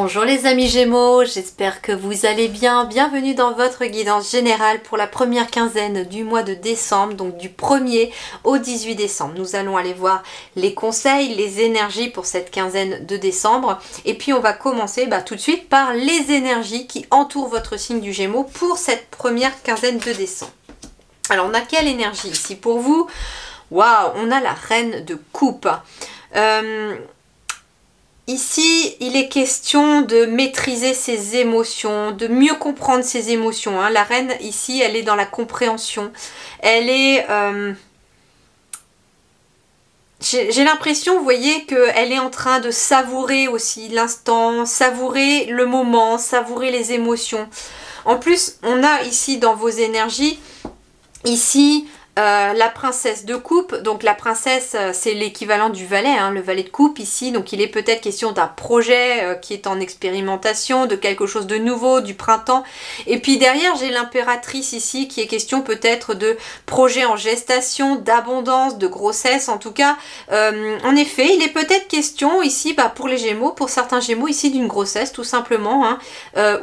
Bonjour les amis Gémeaux, j'espère que vous allez bien. Bienvenue dans votre guidance générale pour la première quinzaine du mois de décembre, donc du 1er au 18 décembre. Nous allons aller voir les conseils, les énergies pour cette quinzaine de décembre. Et puis on va commencer tout de suite par les énergies qui entourent votre signe du Gémeaux pour cette première quinzaine de décembre. Alors on a quelle énergie ici pour vous? Waouh, on a la reine de coupe. Ici, il est question de maîtriser ses émotions, de mieux comprendre ses émotions. La reine, ici, elle est dans la compréhension. Elle est... J'ai l'impression, vous voyez, qu'elle est en train de savourer aussi l'instant, savourer le moment, savourer les émotions. En plus, on a ici dans vos énergies, ici... la princesse de coupe, donc la princesse c'est l'équivalent du valet, le valet de coupe ici, donc il est peut-être question d'un projet qui est en expérimentation, de quelque chose de nouveau, du printemps, et puis derrière j'ai l'impératrice ici qui est question peut-être de projet en gestation, d'abondance, de grossesse, en tout cas, en effet il est peut-être question ici pour les Gémeaux, pour certains Gémeaux ici d'une grossesse tout simplement,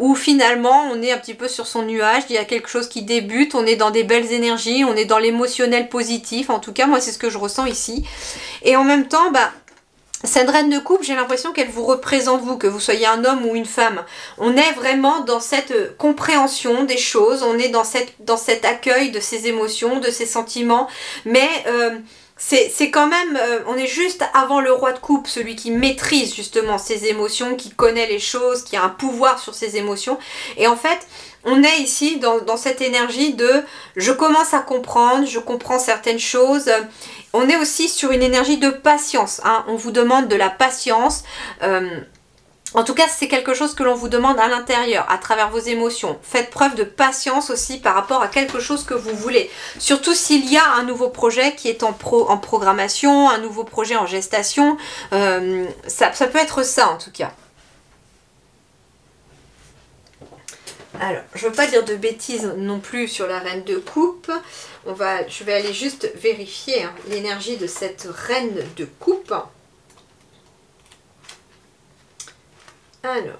où finalement on est un petit peu sur son nuage, il y a quelque chose qui débute, on est dans des belles énergies, on est dans l'émotionnel positif, en tout cas moi c'est ce que je ressens ici, et en même temps cette reine de coupe, j'ai l'impression qu'elle vous représente vous, que vous soyez un homme ou une femme. On est vraiment dans cette compréhension des choses, on est dans cet accueil de ses émotions, de ses sentiments, mais c'est quand même, on est juste avant le roi de coupe, celui qui maîtrise justement ses émotions, qui connaît les choses, qui a un pouvoir sur ses émotions, et en fait on est ici dans cette énergie de je commence à comprendre, je comprends certaines choses. On est aussi sur une énergie de patience. On vous demande de la patience. En tout cas, c'est quelque chose que l'on vous demande à l'intérieur, à travers vos émotions. Faites preuve de patience aussi par rapport à quelque chose que vous voulez. Surtout s'il y a un nouveau projet qui est en programmation, un nouveau projet en gestation. Ça peut être ça en tout cas. Alors, je ne veux pas dire de bêtises non plus sur la reine de coupe. Je vais aller juste vérifier l'énergie de cette reine de coupe. Alors,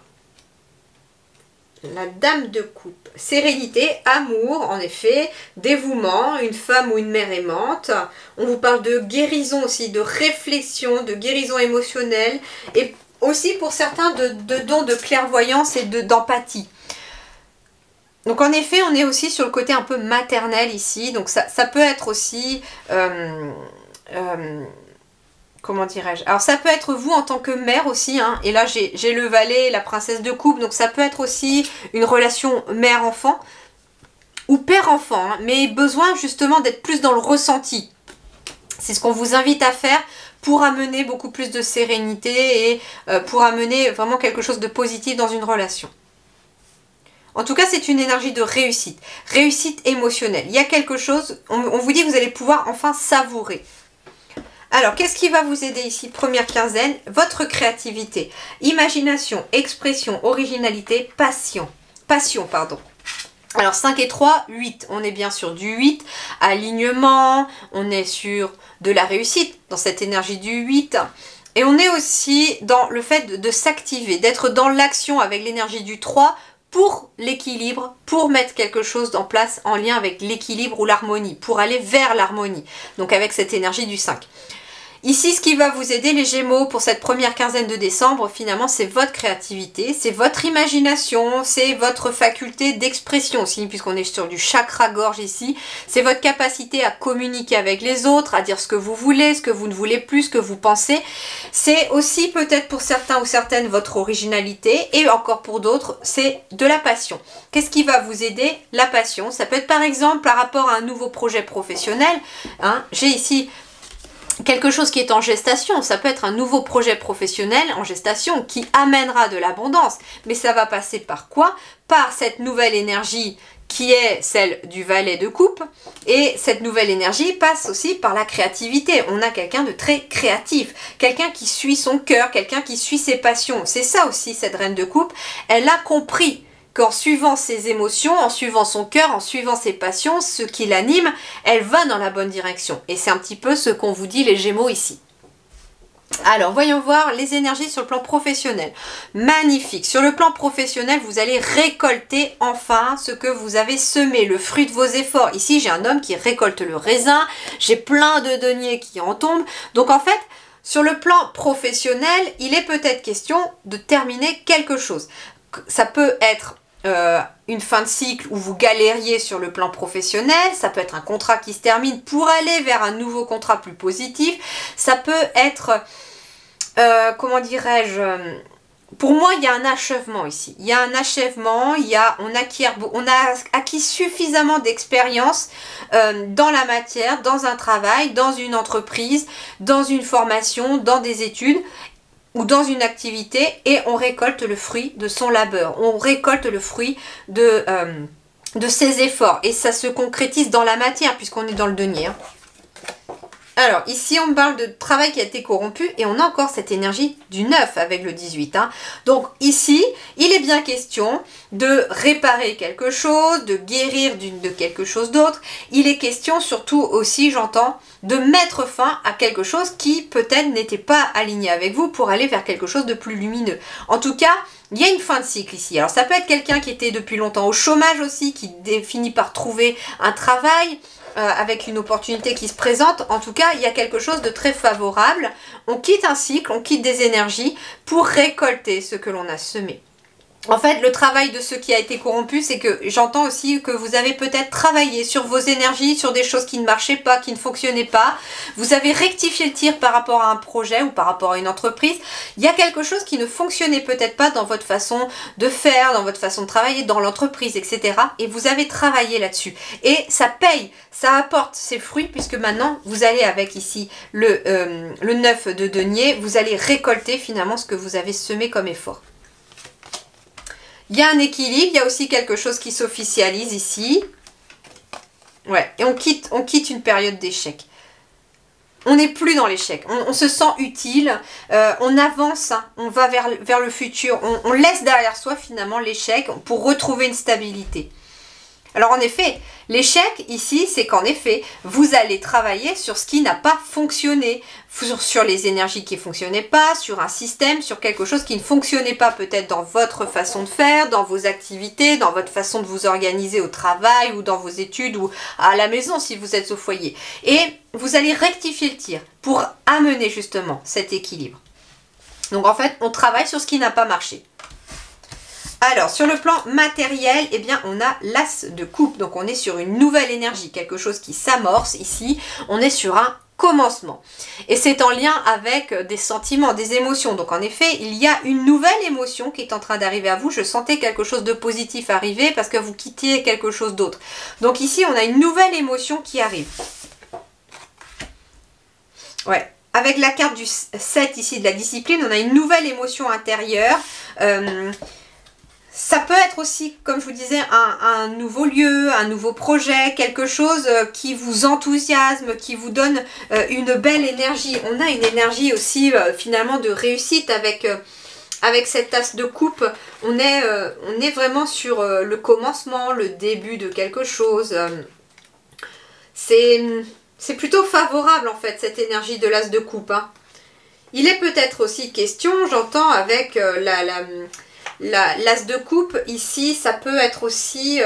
la dame de coupe. Sérénité, amour, en effet, dévouement, une femme ou une mère aimante. On vous parle de guérison aussi, de réflexion, de guérison émotionnelle. Et aussi pour certains de dons de clairvoyance et d'empathie. Donc en effet, on est aussi sur le côté un peu maternel ici. Donc ça peut être aussi... comment dirais-je? Alors ça peut être vous en tant que mère aussi. Et là j'ai le valet, la princesse de coupe. Donc ça peut être aussi une relation mère-enfant. Ou père-enfant. Mais besoin justement d'être plus dans le ressenti. C'est ce qu'on vous invite à faire pour amener beaucoup plus de sérénité. Et pour amener vraiment quelque chose de positif dans une relation. En tout cas, c'est une énergie de réussite. Réussite émotionnelle. Il y a quelque chose, on vous dit que vous allez pouvoir enfin savourer. Alors, qu'est-ce qui va vous aider ici? Première quinzaine, votre créativité. Imagination, expression, originalité, passion. Passion, pardon. Alors, 5 et 3, 8. On est bien sur du 8. Alignement, on est sur de la réussite, dans cette énergie du 8. Et on est aussi dans le fait de s'activer, d'être dans l'action avec l'énergie du 3, pour l'équilibre, pour mettre quelque chose en place en lien avec l'équilibre ou l'harmonie, pour aller vers l'harmonie, donc avec cette énergie du 5. Ici, ce qui va vous aider les Gémeaux pour cette première quinzaine de décembre, finalement, c'est votre créativité, c'est votre imagination, c'est votre faculté d'expression aussi, puisqu'on est sur du chakra-gorge ici. C'est votre capacité à communiquer avec les autres, à dire ce que vous voulez, ce que vous ne voulez plus, ce que vous pensez. C'est aussi peut-être pour certains ou certaines votre originalité, et encore pour d'autres, c'est de la passion. Qu'est-ce qui va vous aider? La passion. Ça peut être par exemple par rapport à un nouveau projet professionnel. J'ai ici... quelque chose qui est en gestation, ça peut être un nouveau projet professionnel en gestation qui amènera de l'abondance. Mais ça va passer par quoi? Par cette nouvelle énergie qui est celle du valet de coupe. Et cette nouvelle énergie passe aussi par la créativité. On a quelqu'un de très créatif, quelqu'un qui suit son cœur, quelqu'un qui suit ses passions. C'est ça aussi cette reine de coupe. Elle a compris qu'en suivant ses émotions, en suivant son cœur, en suivant ses passions, ce qui l'anime, elle va dans la bonne direction. Et c'est un petit peu ce qu'on vous dit les Gémeaux ici. Alors, voyons voir les énergies sur le plan professionnel. Magnifique. Sur le plan professionnel, vous allez récolter enfin ce que vous avez semé, le fruit de vos efforts. Ici, j'ai un homme qui récolte le raisin. J'ai plein de deniers qui en tombent. Donc, en fait, sur le plan professionnel, il est peut-être question de terminer quelque chose. Ça peut être une fin de cycle où vous galériez sur le plan professionnel, ça peut être un contrat qui se termine pour aller vers un nouveau contrat plus positif, ça peut être, comment dirais-je, pour moi il y a un achèvement ici, il y a un achèvement, on a acquis suffisamment d'expérience dans la matière, dans un travail, dans une entreprise, dans une formation, dans des études, ou dans une activité, et on récolte le fruit de son labeur, on récolte le fruit de ses efforts, et ça se concrétise dans la matière puisqu'on est dans le denier. Alors ici on parle de travail qui a été corrompu, et on a encore cette énergie du 9 avec le 18. Donc ici il est bien question de réparer quelque chose, de guérir de quelque chose d'autre. Il est question surtout aussi, j'entends, de mettre fin à quelque chose qui peut-être n'était pas aligné avec vous pour aller vers quelque chose de plus lumineux. En tout cas, il y a une fin de cycle ici. Alors ça peut être quelqu'un qui était depuis longtemps au chômage aussi, qui finit par trouver un travail avec une opportunité qui se présente. En tout cas, il y a quelque chose de très favorable. On quitte un cycle, on quitte des énergies pour récolter ce que l'on a semé. En fait, le travail de ce qui a été corrompu, c'est que j'entends aussi que vous avez peut-être travaillé sur vos énergies, sur des choses qui ne marchaient pas, qui ne fonctionnaient pas. Vous avez rectifié le tir par rapport à un projet ou par rapport à une entreprise. Il y a quelque chose qui ne fonctionnait peut-être pas dans votre façon de faire, dans votre façon de travailler, dans l'entreprise, etc. Et vous avez travaillé là-dessus. Et ça paye, ça apporte ses fruits, puisque maintenant, vous allez avec ici le 9 de denier, vous allez récolter finalement ce que vous avez semé comme effort. Il y a un équilibre, il y a aussi quelque chose qui s'officialise ici. Ouais, et on quitte une période d'échec. On n'est plus dans l'échec, on se sent utile, on avance, on va vers le futur, on laisse derrière soi finalement l'échec pour retrouver une stabilité. Alors en effet, l'échec ici, c'est qu'en effet, vous allez travailler sur ce qui n'a pas fonctionné, sur les énergies qui ne fonctionnaient pas, sur un système, sur quelque chose qui ne fonctionnait pas peut-être dans votre façon de faire, dans vos activités, dans votre façon de vous organiser au travail ou dans vos études ou à la maison si vous êtes au foyer. Et vous allez rectifier le tir pour amener justement cet équilibre. Donc en fait, on travaille sur ce qui n'a pas marché. Alors, sur le plan matériel, eh bien, on a l'as de coupe. Donc, on est sur une nouvelle énergie, quelque chose qui s'amorce ici. On est sur un commencement. Et c'est en lien avec des sentiments, des émotions. Donc, en effet, il y a une nouvelle émotion qui est en train d'arriver à vous. Je sentais quelque chose de positif arriver parce que vous quittiez quelque chose d'autre. Donc, ici, on a une nouvelle émotion qui arrive. Ouais. Avec la carte du 7 ici de la discipline, on a une nouvelle émotion intérieure. Ça peut être aussi, comme je vous disais, un nouveau lieu, un nouveau projet, quelque chose qui vous enthousiasme, qui vous donne une belle énergie. On a une énergie aussi finalement de réussite avec cette tasse de coupe. On est vraiment sur le commencement, le début de quelque chose. C'est plutôt favorable en fait, cette énergie de l'as de coupe. Il est peut-être aussi question, j'entends avec l'as de coupe, ici, ça peut être aussi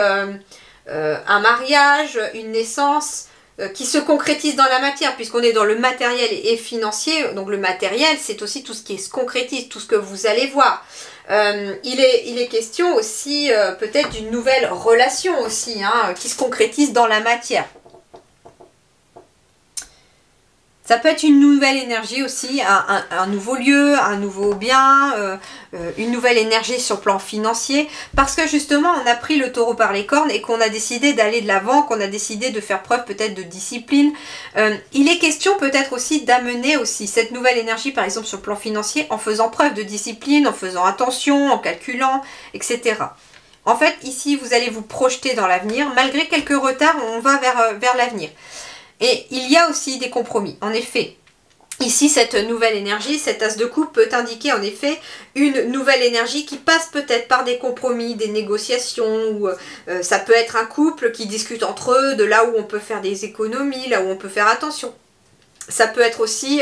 un mariage, une naissance qui se concrétise dans la matière, puisqu'on est dans le matériel et financier. Donc le matériel, c'est aussi tout ce qui se concrétise, tout ce que vous allez voir. Il est question aussi peut-être d'une nouvelle relation aussi, qui se concrétise dans la matière. Ça peut être une nouvelle énergie aussi, un nouveau lieu, un nouveau bien, une nouvelle énergie sur le plan financier. Parce que justement, on a pris le taureau par les cornes et qu'on a décidé d'aller de l'avant, qu'on a décidé de faire preuve peut-être de discipline. Il est question peut-être aussi d'amener aussi cette nouvelle énergie, par exemple sur le plan financier, en faisant preuve de discipline, en faisant attention, en calculant, etc. En fait, ici, vous allez vous projeter dans l'avenir. Malgré quelques retards, on va vers l'avenir. Et il y a aussi des compromis. En effet, ici, cette nouvelle énergie, cet as de coupe peut indiquer en effet une nouvelle énergie qui passe peut-être par des compromis, des négociations, ou ça peut être un couple qui discute entre eux de là où on peut faire des économies, là où on peut faire attention. Ça peut être aussi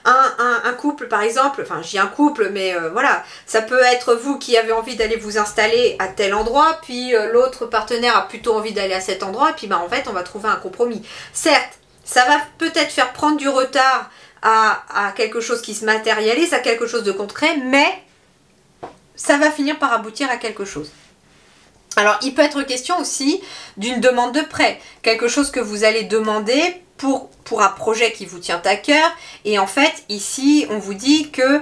un couple par exemple, enfin je dis un couple mais voilà, ça peut être vous qui avez envie d'aller vous installer à tel endroit, puis l'autre partenaire a plutôt envie d'aller à cet endroit, et puis bah, en fait on va trouver un compromis. Certes, ça va peut-être faire prendre du retard à quelque chose qui se matérialise, à quelque chose de concret, mais ça va finir par aboutir à quelque chose. Alors il peut être question aussi d'une demande de prêt, quelque chose que vous allez demander pour un projet qui vous tient à cœur, et en fait ici on vous dit que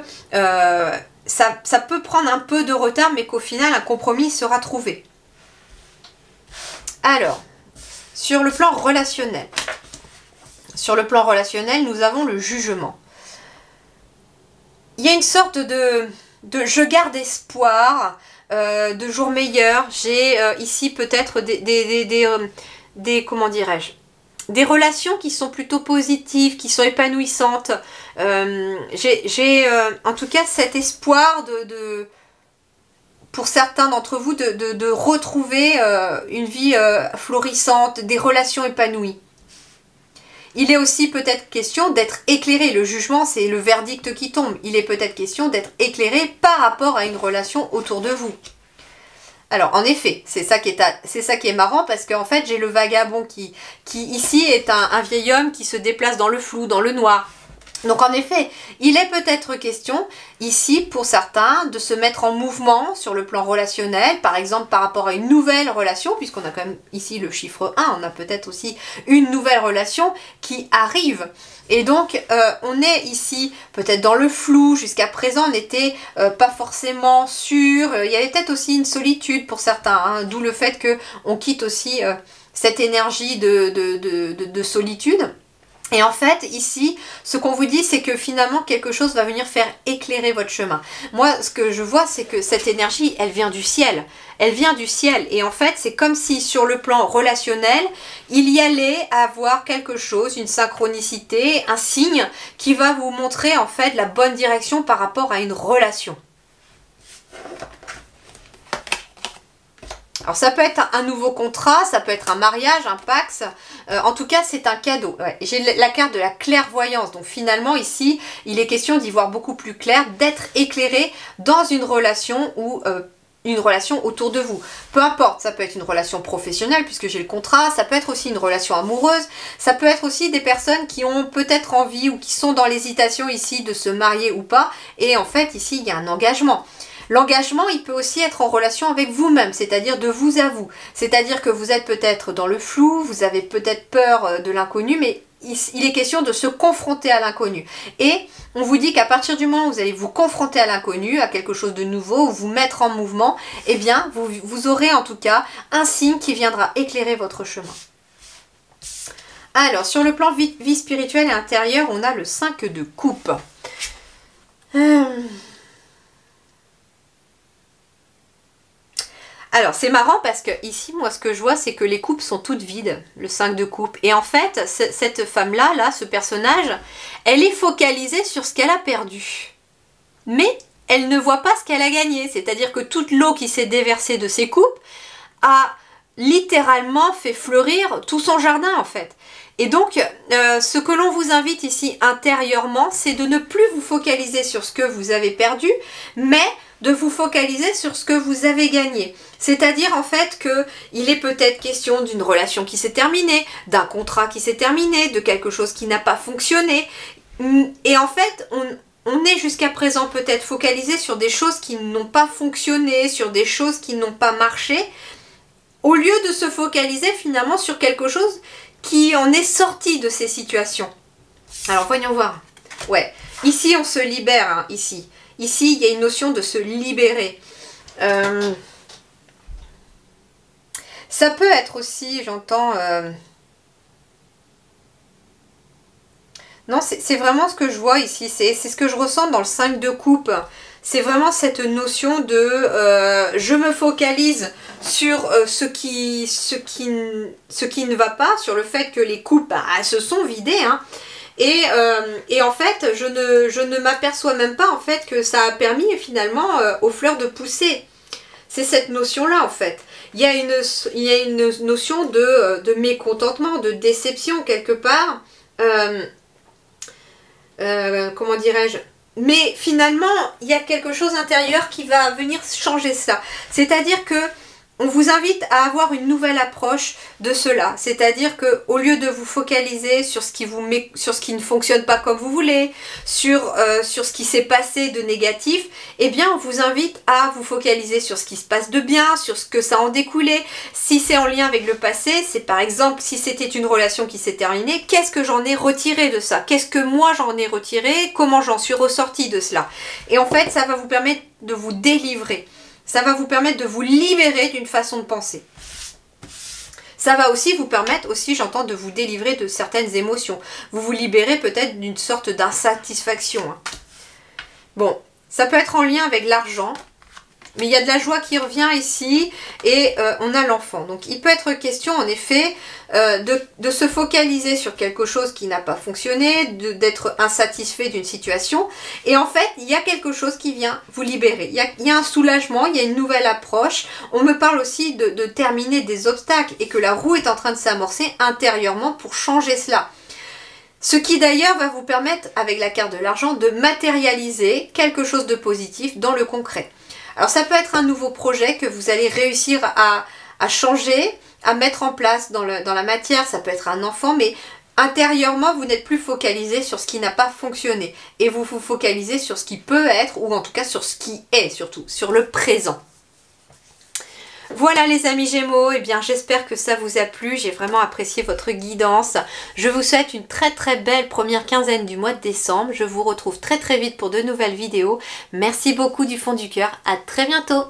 ça peut prendre un peu de retard mais qu'au final un compromis sera trouvé. Alors, sur le plan relationnel, nous avons le jugement. Il y a une sorte de je garde espoir de jours meilleurs. J'ai ici peut-être comment dirais-je, des relations qui sont plutôt positives, qui sont épanouissantes. J'ai en tout cas cet espoir pour certains d'entre vous de retrouver une vie florissante, des relations épanouies. Il est aussi peut-être question d'être éclairé. Le jugement, c'est le verdict qui tombe. Il est peut-être question d'être éclairé par rapport à une relation autour de vous. Alors, en effet, c'est ça qui est marrant, parce qu'en fait, j'ai le vagabond qui ici est un vieil homme qui se déplace dans le flou, dans le noir. Donc en effet, il est peut-être question ici pour certains de se mettre en mouvement sur le plan relationnel, par exemple par rapport à une nouvelle relation, puisqu'on a quand même ici le chiffre 1, on a peut-être aussi une nouvelle relation qui arrive. Et donc on est ici peut-être dans le flou, jusqu'à présent on n'était pas forcément sûr, il y avait peut-être aussi une solitude pour certains, hein, d'où le fait qu'on quitte aussi cette énergie de solitude. Et en fait, ici, ce qu'on vous dit, c'est que finalement, quelque chose va venir faire éclairer votre chemin. Moi, ce que je vois, c'est que cette énergie, elle vient du ciel. Elle vient du ciel. Et en fait, c'est comme si, sur le plan relationnel, il y allait avoir quelque chose, une synchronicité, un signe qui va vous montrer, en fait, la bonne direction par rapport à une relation. Alors ça peut être un nouveau contrat, ça peut être un mariage, un pax, en tout cas c'est un cadeau. Ouais. J'ai la carte de la clairvoyance, donc finalement ici il est question d'y voir beaucoup plus clair, d'être éclairé dans une relation ou une relation autour de vous. Peu importe, ça peut être une relation professionnelle puisque j'ai le contrat, ça peut être aussi une relation amoureuse, ça peut être aussi des personnes qui ont peut-être envie ou qui sont dans l'hésitation ici de se marier ou pas, et en fait ici il y a un engagement. L'engagement, il peut aussi être en relation avec vous-même, c'est-à-dire de vous à vous. C'est-à-dire que vous êtes peut-être dans le flou, vous avez peut-être peur de l'inconnu, mais il est question de se confronter à l'inconnu. Et on vous dit qu'à partir du moment où vous allez vous confronter à l'inconnu, à quelque chose de nouveau, ou vous mettre en mouvement, eh bien, vous aurez en tout cas un signe qui viendra éclairer votre chemin. Alors, sur le plan vie spirituelle et intérieure, on a le 5 de coupe. Alors c'est marrant parce que ici moi ce que je vois c'est que les coupes sont toutes vides, le 5 de coupe, et en fait cette femme là, ce personnage, elle est focalisée sur ce qu'elle a perdu, mais elle ne voit pas ce qu'elle a gagné, c'est-à-dire que toute l'eau qui s'est déversée de ses coupes a littéralement fait fleurir tout son jardin en fait. Et donc ce que l'on vous invite ici intérieurement, c'est de ne plus vous focaliser sur ce que vous avez perdu, mais de vous focaliser sur ce que vous avez gagné. C'est-à-dire en fait qu'il est peut-être question d'une relation qui s'est terminée, d'un contrat qui s'est terminé, de quelque chose qui n'a pas fonctionné. Et en fait, on est jusqu'à présent peut-être focalisé sur des choses qui n'ont pas fonctionné, sur des choses qui n'ont pas marché, au lieu de se focaliser finalement sur quelque chose qui en est sorti de ces situations. Alors voyons voir. Ouais, ici on se libère, hein, ici. Ici, il y a une notion de se libérer. Ça peut être aussi, j'entends... Non, c'est vraiment ce que je vois ici. C'est ce que je ressens dans le 5 de coupe. C'est vraiment cette notion de... je me focalise sur ce qui ne va pas, sur le fait que les coupes se sont vidées, hein. Et en fait, je ne m'aperçois même pas en fait que ça a permis finalement aux fleurs de pousser. C'est cette notion-là en fait. Il y a une notion de mécontentement, de déception quelque part. comment dirais-je, mais finalement, il y a quelque chose intérieur qui va venir changer ça. C'est-à-dire que on vous invite à avoir une nouvelle approche de cela. C'est-à-dire que au lieu de vous focaliser sur ce qui ne fonctionne pas comme vous voulez, sur ce qui s'est passé de négatif, eh bien on vous invite à vous focaliser sur ce qui se passe de bien, sur ce que ça en découlait. Si c'est en lien avec le passé, c'est par exemple si c'était une relation qui s'est terminée, qu'est-ce que j'en ai retiré de ça? Qu'est-ce que moi j'en ai retiré? Comment j'en suis ressortie de cela? Et en fait, ça va vous permettre de vous délivrer. Ça va vous permettre de vous libérer d'une façon de penser. Ça va aussi vous permettre, j'entends, de vous délivrer de certaines émotions. Vous vous libérez peut-être d'une sorte d'insatisfaction. Bon, ça peut être en lien avec l'argent. Mais il y a de la joie qui revient ici et on a l'enfant. Donc il peut être question en effet de se focaliser sur quelque chose qui n'a pas fonctionné, d'être insatisfait d'une situation. Et en fait, il y a quelque chose qui vient vous libérer. Il y a un soulagement, il y a une nouvelle approche. On me parle aussi de terminer des obstacles et que la roue est en train de s'amorcer intérieurement pour changer cela. Ce qui d'ailleurs va vous permettre, avec la carte de l'argent, de matérialiser quelque chose de positif dans le concret. Alors ça peut être un nouveau projet que vous allez réussir à changer, à mettre en place dans la matière. Ça peut être un enfant, mais intérieurement, vous n'êtes plus focalisé sur ce qui n'a pas fonctionné. Et vous vous focalisez sur ce qui peut être, ou en tout cas sur ce qui est surtout, sur le présent. Voilà les amis Gémeaux, eh bien j'espère que ça vous a plu, j'ai vraiment apprécié votre guidance. Je vous souhaite une très très belle première quinzaine du mois de décembre. Je vous retrouve très très vite pour de nouvelles vidéos. Merci beaucoup du fond du cœur, à très bientôt.